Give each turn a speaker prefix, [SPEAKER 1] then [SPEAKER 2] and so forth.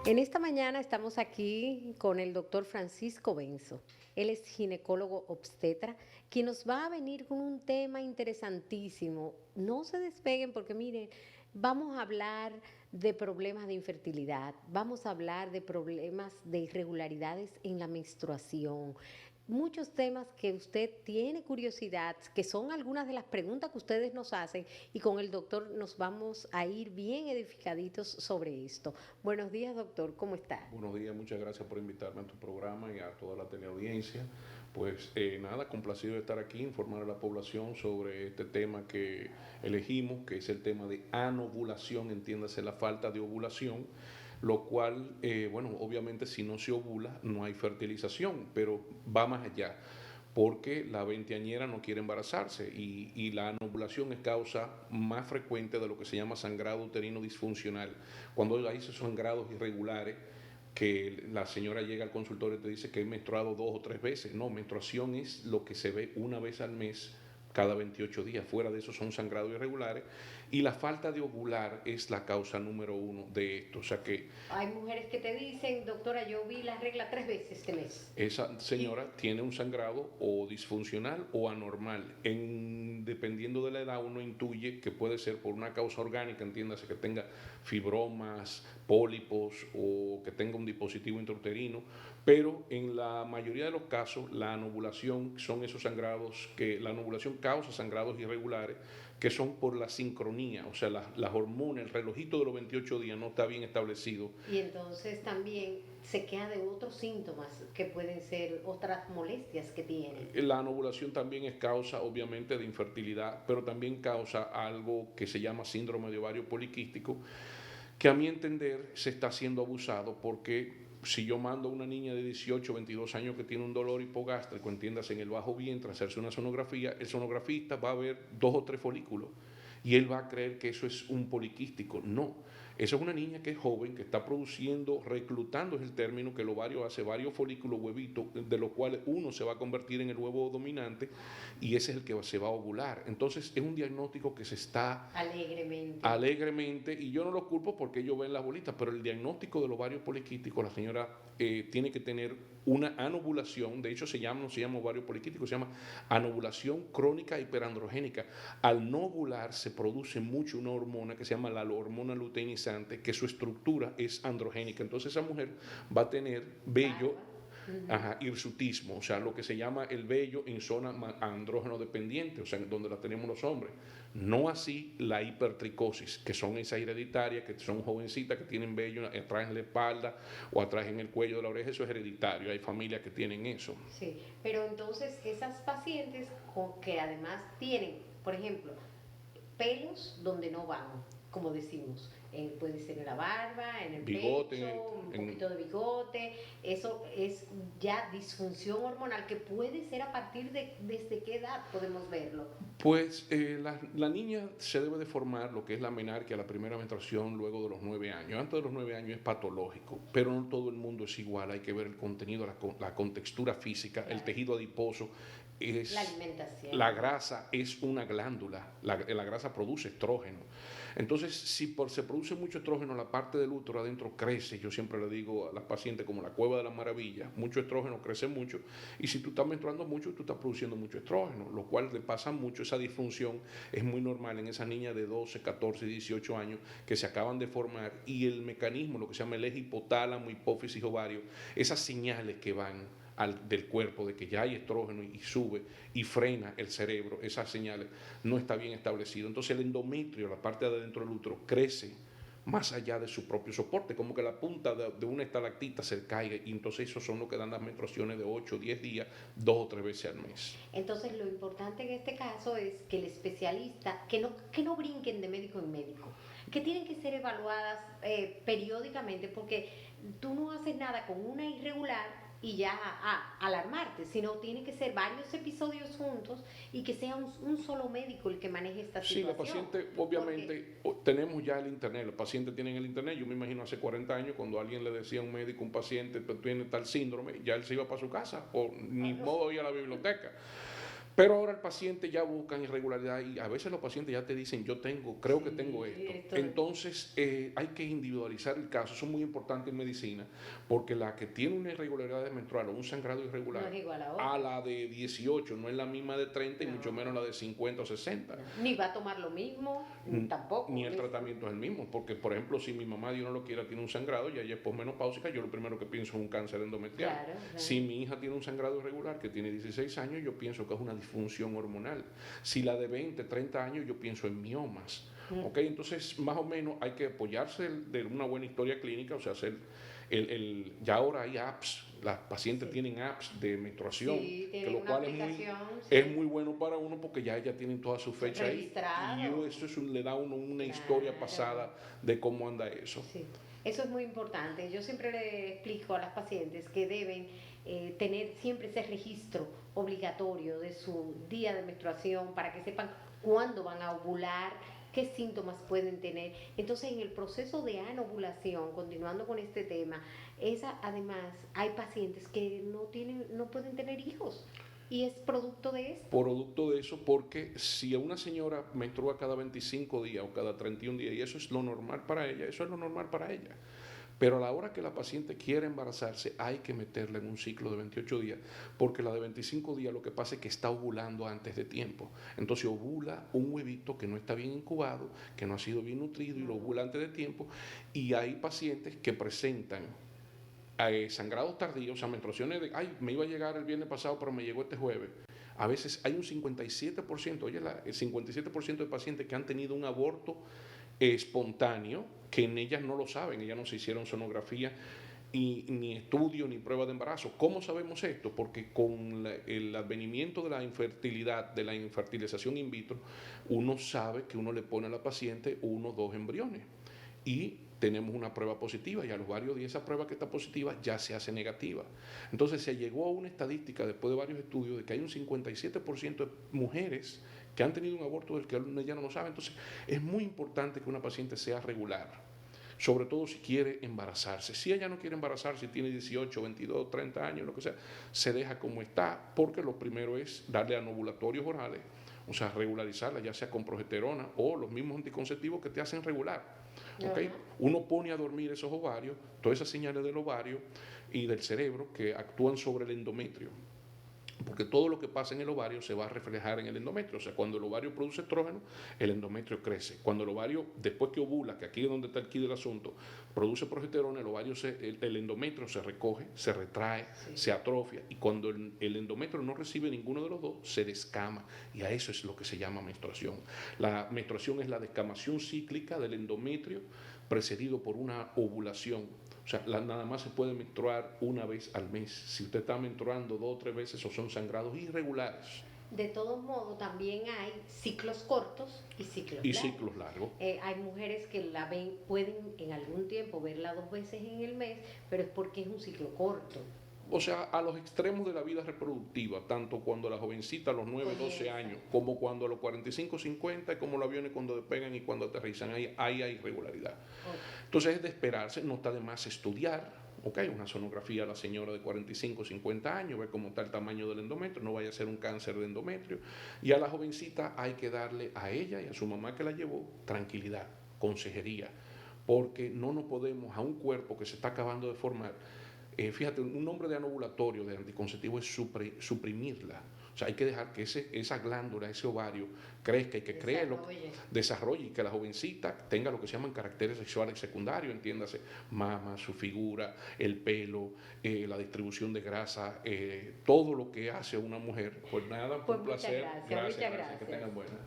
[SPEAKER 1] En esta mañana estamos aquí con el doctor Francisco Benzo. Él es ginecólogo obstetra, quien nos va a venir con un tema interesantísimo. No se despeguen porque miren, vamos a hablar de problemas de infertilidad, vamos a hablar de problemas de irregularidades en la menstruación, muchos temas que usted tiene curiosidad, que son algunas de las preguntas que ustedes nos hacen y con el doctor nos vamos a ir bien edificaditos sobre esto. Buenos días, doctor, ¿cómo está?
[SPEAKER 2] Buenos días, muchas gracias por invitarme a tu programa y a toda la teleaudiencia. Pues nada, complacido de estar aquí, informar a la población sobre este tema que elegimos, que es el tema de anovulación, entiéndase la falta de ovulación, lo cual, bueno, obviamente si no se ovula no hay fertilización, pero va más allá porque la veinteañera no quiere embarazarse y la anovulación es causa más frecuente de lo que se llama sangrado uterino disfuncional. Cuando hay esos sangrados irregulares, que la señora llega al consultorio y te dice que he menstruado 2 o 3 veces. No, menstruación es lo que se ve una vez al mes cada 28 días. Fuera de eso son sangrados irregulares. Y la falta de ovular es la causa número uno de esto. O sea que
[SPEAKER 1] Hay mujeres que te dicen, doctora, yo vi la regla 3 veces este mes.
[SPEAKER 2] esa
[SPEAKER 1] Y
[SPEAKER 2] señora tiene un sangrado o disfuncional o anormal. Dependiendo de la edad, uno intuye que puede ser por una causa orgánica, entiéndase que tenga fibromas, pólipos o que tenga un dispositivo intrauterino, pero en la mayoría de los casos la anovulación son esos sangrados que la anovulación causa sangrados irregulares que son por la sincronía, o sea, las hormonas, el relojito de los 28 días no está bien establecido.
[SPEAKER 1] y entonces también se queda de otros síntomas que pueden ser otras molestias que tiene.
[SPEAKER 2] La anovulación también es causa, obviamente, de infertilidad, pero también causa algo que se llama síndrome de ovario poliquístico, que a mi entender se está siendo abusado porque si yo mando a una niña de 18 o 22 años que tiene un dolor hipogástrico, entiéndase en el bajo vientre, a hacerse una sonografía, el sonografista va a ver 2 o 3 folículos y él va a creer que eso es un poliquístico. No, esa es una niña que es joven, que está produciendo, reclutando es el término, que el ovario hace varios folículos huevitos, de los cuales uno se va a convertir en el huevo dominante y ese es el que se va a ovular. Entonces es un diagnóstico que se está
[SPEAKER 1] Alegremente.
[SPEAKER 2] alegremente, y yo no lo culpo porque ellos ven las bolitas, pero el diagnóstico de los ovarios poliquísticos, la señora tiene que tener una anovulación, de hecho no se llama ovario poliquístico, se llama anovulación crónica hiperandrogénica. Al no ovular se produce mucho una hormona que se llama la hormona luteinizante, que su estructura es androgénica, entonces esa mujer va a tener vello.
[SPEAKER 1] Barba.
[SPEAKER 2] Ajá, hirsutismo, o sea, lo que se llama el vello en zona andrógeno dependiente, o sea, donde la tenemos los hombres. No así la hipertricosis, que son esas hereditarias, que son jovencitas que tienen vello atrás en la espalda o atrás en el cuello de la oreja, eso es hereditario, hay familias que tienen eso.
[SPEAKER 1] Sí, pero entonces esas pacientes que además tienen, por ejemplo, pelos donde no van, como decimos, puede ser en la barba, en el
[SPEAKER 2] Bigote,
[SPEAKER 1] pecho, un poquito de bigote, eso es ya disfunción hormonal que puede ser a partir de desde qué edad podemos verlo.
[SPEAKER 2] pues la niña se debe de formar lo que es la menarquia, la primera menstruación luego de los 9 años. Antes de los 9 años es patológico, pero no todo el mundo es igual. Hay que ver el contenido, la contextura física, el
[SPEAKER 1] Claro.
[SPEAKER 2] tejido adiposo.
[SPEAKER 1] La
[SPEAKER 2] Es,
[SPEAKER 1] alimentación.
[SPEAKER 2] la grasa es una glándula, la grasa produce estrógeno. Entonces, si se produce mucho estrógeno, la parte del útero adentro crece. Yo siempre le digo a las pacientes como la cueva de las maravillas, mucho estrógeno crece mucho. Y si tú estás menstruando mucho, tú estás produciendo mucho estrógeno, lo cual le pasa mucho. Esa disfunción es muy normal en esas niñas de 12, 14, 18 años que se acaban de formar. Y el mecanismo, lo que se llama el eje hipotálamo, hipófisis, ovario, esas señales que van del cuerpo de que ya hay estrógeno y sube y frena el cerebro, esas señales no está bien establecido. Entonces el endometrio, la parte de adentro del útero, crece más allá de su propio soporte, como que la punta de una estalactita se caiga y entonces esos son lo que dan las menstruaciones de 8 o 10 días, 2 o 3 veces al mes.
[SPEAKER 1] Entonces lo importante en este caso es que el especialista, que no brinquen de médico en médico, que tienen que ser evaluadas periódicamente porque tú no haces nada con una irregular y ya alarmarte, sino tienen que ser varios episodios juntos y que sea un solo médico el que maneje esta
[SPEAKER 2] Sí, la
[SPEAKER 1] situación.
[SPEAKER 2] paciente,
[SPEAKER 1] Porque
[SPEAKER 2] obviamente, tenemos ya el internet, los pacientes tienen el internet. Yo me imagino hace 40 años cuando alguien le decía a un médico, un paciente, tú tienes tal síndrome, ya él se iba para su casa, o ni
[SPEAKER 1] los,
[SPEAKER 2] modo ir a la biblioteca. Pero ahora el paciente ya busca irregularidad y a veces los pacientes ya te dicen, creo que tengo esto. Entonces hay que individualizar el caso, eso es muy importante en medicina, porque la que tiene una irregularidad menstrual o un sangrado irregular
[SPEAKER 1] No es igual
[SPEAKER 2] a la de 18 no es la misma de 30 y
[SPEAKER 1] No.
[SPEAKER 2] mucho menos la de 50 o 60.
[SPEAKER 1] Ni va a tomar lo mismo, tampoco.
[SPEAKER 2] Ni el tratamiento es el mismo, porque por ejemplo si mi mamá, Dios no lo quiera, tiene un sangrado y ella es posmenopáusica, yo lo primero que pienso es un cáncer endometrial.
[SPEAKER 1] Claro.
[SPEAKER 2] Si mi hija tiene un sangrado irregular que tiene 16 años, yo pienso que es una disfunción hormonal. Si la de 20, 30 años, yo pienso en miomas. ¿Okay? Entonces, más o menos hay que apoyarse de una buena historia clínica, o sea, hacer ya ahora hay apps, las pacientes tienen apps de menstruación, que lo cual es muy bueno para uno porque ya ellas tienen todas sus fechas ahí. Y eso le da a uno una historia pasada de cómo anda eso.
[SPEAKER 1] Sí. Eso es muy importante. Yo siempre le explico a las pacientes que deben tener siempre ese registro obligatorio de su día de menstruación para que sepan cuándo van a ovular, qué síntomas pueden tener. Entonces, en el proceso de anovulación, continuando con este tema, además hay pacientes que no pueden tener hijos. ¿Y es producto de eso?
[SPEAKER 2] Producto de eso, porque si una señora menstrua cada 25 días o cada 31 días, y eso es lo normal para ella, eso es lo normal para ella. Pero a la hora que la paciente quiere embarazarse, hay que meterla en un ciclo de 28 días, porque la de 25 días lo que pasa es que está ovulando antes de tiempo. Entonces ovula un huevito que no está bien incubado, que no ha sido bien nutrido y lo ovula antes de tiempo. Y hay pacientes que presentan sangrados tardíos, o sea, menstruaciones de, me iba a llegar el viernes pasado, pero me llegó este jueves. A veces hay un 57%, el 57% de pacientes que han tenido un aborto espontáneo, que en ellas no lo saben, ellas no se hicieron sonografía ni estudio ni prueba de embarazo. ¿Cómo sabemos esto? Porque con el advenimiento de la infertilidad, de la infertilización in vitro, uno sabe que uno le pone a la paciente 1 o 2 embriones y tenemos una prueba positiva y a los varios días esa prueba que está positiva ya se hace negativa. Entonces se llegó a una estadística después de varios estudios de que hay un 57% de mujeres que han tenido un aborto del que ella no lo sabe. Entonces es muy importante que una paciente sea regular, sobre todo si quiere embarazarse. Si ella no quiere embarazarse, si tiene 18, 22, 30 años, lo que sea, se deja como está, porque lo primero es darle anovulatorios orales, o sea, regularizarla, ya sea con progesterona o los mismos anticonceptivos que te hacen regular. ¿Okay? Uno pone a dormir esos ovarios, todas esas señales del ovario y del cerebro que actúan sobre el endometrio. Porque todo lo que pasa en el ovario se va a reflejar en el endometrio. O sea, cuando el ovario produce estrógeno, el endometrio crece. Cuando el ovario, después que ovula, que aquí es donde está el quid del asunto, produce progesterona, el endometrio se recoge, se retrae, se atrofia. Y cuando el endometrio no recibe ninguno de los dos, se descama. Y a eso es lo que se llama menstruación. La menstruación es la descamación cíclica del endometrio precedido por una ovulación. O sea, nada más se puede menstruar una vez al mes. Si usted está menstruando 2 o 3 veces, esos son sangrados irregulares.
[SPEAKER 1] De todos modos, también hay ciclos cortos y
[SPEAKER 2] ciclos largos.
[SPEAKER 1] Hay mujeres que pueden en algún tiempo verla 2 veces en el mes, pero es porque es un ciclo corto.
[SPEAKER 2] O sea, a los extremos de la vida reproductiva, tanto cuando la jovencita a los 9, 12 años, como cuando a los 45, 50, como los aviones cuando despegan y cuando aterrizan, ahí hay irregularidad. Entonces es de esperarse, no está de más estudiar, una sonografía a la señora de 45, 50 años, ver cómo está el tamaño del endometrio, no vaya a ser un cáncer de endometrio. Y a la jovencita hay que darle a ella y a su mamá que la llevó tranquilidad, consejería, porque no nos podemos a un cuerpo que se está acabando de formar. Fíjate, un nombre de anovulatorio, de anticonceptivo, es suprimirla. O sea, hay que dejar que esa glándula, ese ovario, crezca y que desarrolle y que la jovencita tenga lo que se llaman caracteres sexuales secundarios, entiéndase, mama, su figura, el pelo, la distribución de grasa, todo lo que hace una mujer. Pues nada,
[SPEAKER 1] un placer.
[SPEAKER 2] Gracias.
[SPEAKER 1] Muchas gracias.
[SPEAKER 2] Que tengan buena.